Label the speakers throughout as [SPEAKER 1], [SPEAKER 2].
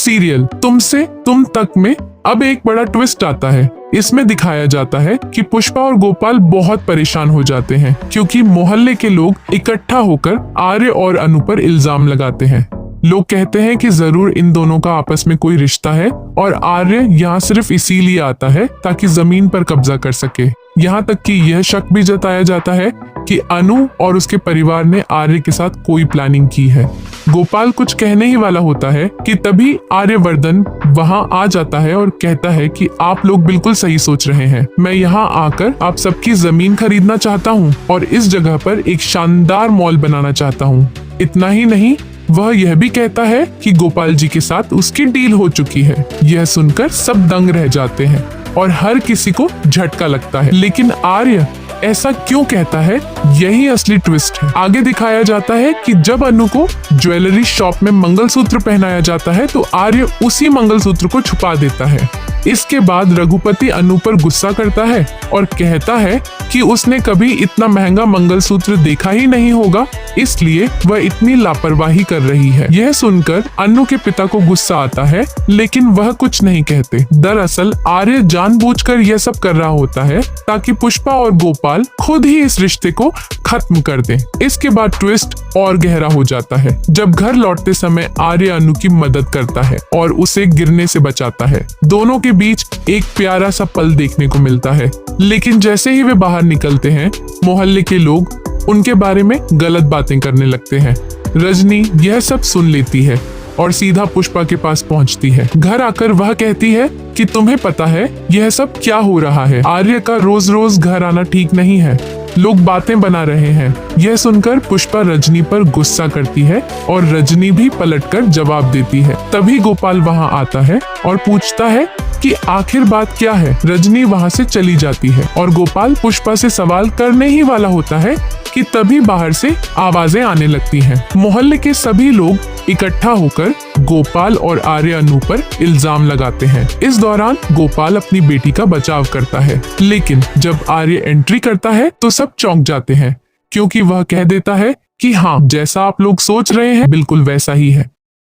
[SPEAKER 1] Serial तुमसे तुम तक में अब एक बड़ा ट्विस्ट आता है। इसमें दिखाया जाता है कि पुष्पा और गोपाल बहुत परेशान हो जाते हैं क्योंकि मोहल्ले के लोग इकट्ठा होकर आर्य और अनु पर इल्जाम लगाते हैं। लोग कहते हैं कि जरूर इन दोनों का आपस में कोई रिश्ता है और आर्य यहाँ सिर्फ इसीलिए आता है ताकि जमीन पर कब्जा कर सके। यहाँ तक कि यह शक भी जताया जाता है कि अनु और उसके परिवार ने आर्य के साथ कोई प्लानिंग की है। गोपाल कुछ कहने ही वाला होता है कि तभी आर्यवर्धन वहां आ जाता है और कहता है कि आप लोग बिल्कुल सही सोच रहे हैं। मैं यहाँ आकर आप सबकी जमीन खरीदना चाहता हूँ और इस जगह पर एक शानदार मॉल बनाना चाहता हूँ। इतना ही नहीं, वह यह भी कहता है कि गोपाल जी के साथ उसकी डील हो चुकी है। यह सुनकर सब दंग रह जाते हैं और हर किसी को झटका लगता है। लेकिन आर्य ऐसा क्यों कहता है, यही असली ट्विस्ट है। आगे दिखाया जाता है कि जब अनु को ज्वेलरी शॉप में मंगलसूत्र पहनाया जाता है तो आर्य उसी मंगलसूत्र को छुपा देता है। इसके बाद रघुपति अनु पर गुस्सा करता है और कहता है कि उसने कभी इतना महंगा मंगलसूत्र देखा ही नहीं होगा, इसलिए वह इतनी लापरवाही कर रही है। यह सुनकर अनु के पिता को गुस्सा आता है, लेकिन वह कुछ नहीं कहते। दरअसल आर्य जानबूझकर यह सब कर रहा होता है ताकि पुष्पा और गोपाल खुद ही इस रिश्ते को खत्म कर दें। इसके बाद ट्विस्ट और गहरा हो जाता है जब घर लौटते समय आर्य अनु की मदद करता है और उसे गिरने से बचाता है। दोनों के बीच एक प्यारा सा पल देखने को मिलता है, लेकिन जैसे ही वे बाहर निकलते हैं मोहल्ले के लोग उनके बारे में गलत बातें करने लगते हैं। रजनी यह सब सुन लेती है और सीधा पुष्पा के पास पहुंचती है। घर आकर वह कहती है कि तुम्हें पता है यह सब क्या हो रहा है। आर्य का रोज रोज घर आना ठीक नहीं है, लोग बातें बना रहे हैं। यह सुनकर पुष्पा रजनी पर गुस्सा करती है और रजनी भी पलटकर जवाब देती है। तभी गोपाल वहां आता है और पूछता है कि आखिर बात क्या है। रजनी वहां से चली जाती है और गोपाल पुष्पा से सवाल करने ही वाला होता है कि तभी बाहर से आवाजें आने लगती हैं। मोहल्ले के सभी लोग इकट्ठा होकर गोपाल और आर्य अनु पर इल्जाम लगाते हैं। इस दौरान गोपाल अपनी बेटी का बचाव करता है, लेकिन जब आर्य एंट्री करता है तो सब चौंक जाते हैं क्योंकि वह कह देता है कि हाँ, जैसा आप लोग सोच रहे हैं बिल्कुल वैसा ही है।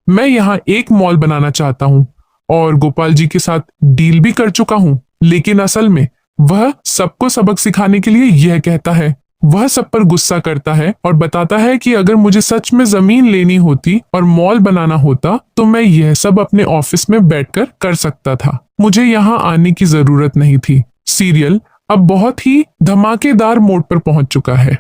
[SPEAKER 1] मैं यहाँ एक मॉल बनाना चाहता हूँ और गोपाल जी के साथ डील भी कर चुका हूँ, लेकिन असल में वह सबको सबक सिखाने के लिए यह कहता है। वह सब पर गुस्सा करता है और बताता है कि अगर मुझे सच में जमीन लेनी होती और मॉल बनाना होता तो मैं यह सब अपने ऑफिस में बैठकर कर सकता था, मुझे यहाँ आने की जरूरत नहीं थी। सीरियल अब बहुत ही धमाकेदार मोड पर पहुंच चुका है।